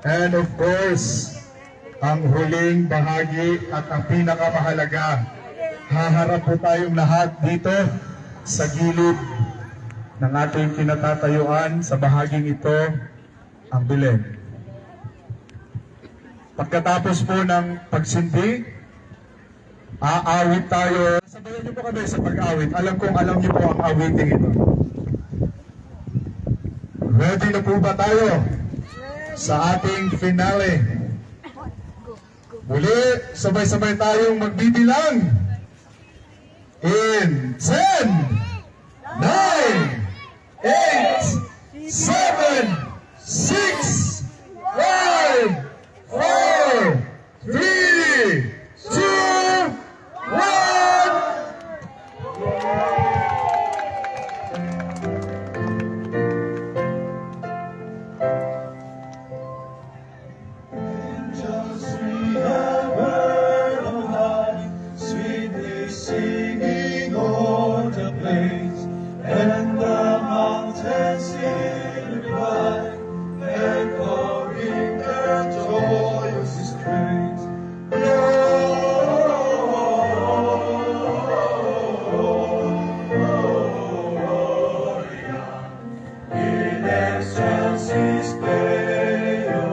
And of course, ang huling bahagi at ang pinakamahalaga, haharap po tayong lahat dito sa gilid ng ating kinatatayuan sa bahaging ito, ang Belen. Pagkatapos po ng pagsindi, aawit tayo. Sabayan niyo po kami sa pag-awit. Alam niyo po ang awiting ito. Ready na po ba tayo sa ating finale? Muli, sabay-sabay tayong magbibilang. In 10, 9, 8, 7, 6, 5, 4, 3, 2, 1. Just we have heard of life, sweetly singing o'er the plains, and the mountains in reply, echoing their joyous strains. Gloria in excelsis Deo.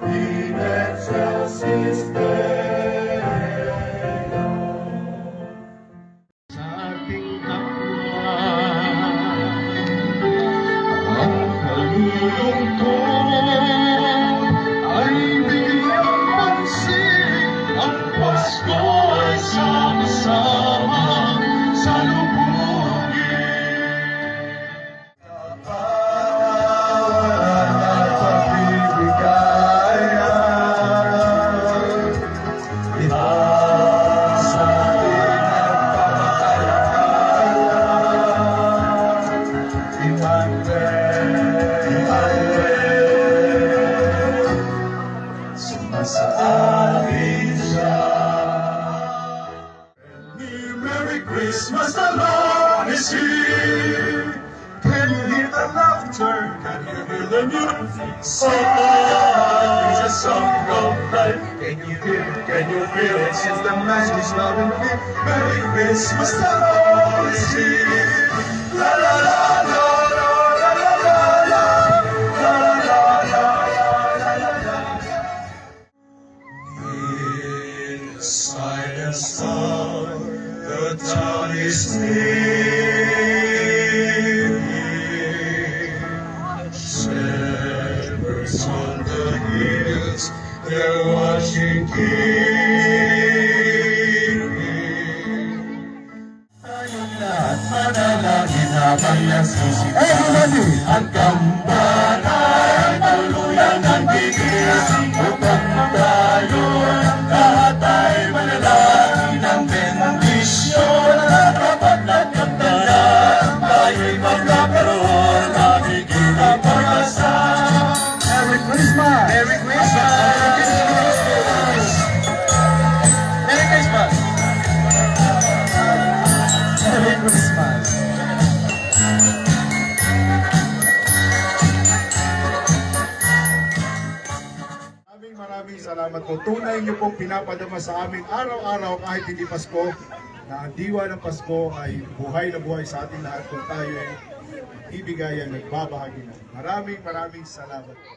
In excelsis Deo. Sa ating kapwa, ang kalulungkot ay bigyang pansin. Ang Pasko ay sama-sama sa lubugin. Kapawaran at pagbibigayan, itaas sa ating nagpapakayakan. Emmanuel, Emmanuel, sumasaalin siya. Merry Christmas, the Lord is here. Can you hear the laughter? Can you hear the music? Song, it's a song of life. Can you feel it? Since the magic is loud and clear. Merry Christmas, the Lord is here. La la la la la la la la la. La la la la la la la. Inside the star, the town is sleeping. Shepherds on the hills, they're watching keeping. Tayong lahat manalangin habang nasisip. Everybody! Ang gambana ay tuluyang naggigising upang tayo lahat ay manalangin ng bendisyon at kapag nagkabdalan tayo'y magkakaroon ng higit na pag-asa. Merry Christmas! Merry Christmas! Merry Christmas! Merry Christmas! Maraming salamat po. Tunay niyo pong pinapadama sa amin araw-araw kahit hindi Pasko, na ang diwa ng Pasko ay buhay na buhay sa ating lahat kung tayo ay ibigayan, nagbabahagi na. Maraming salamat po.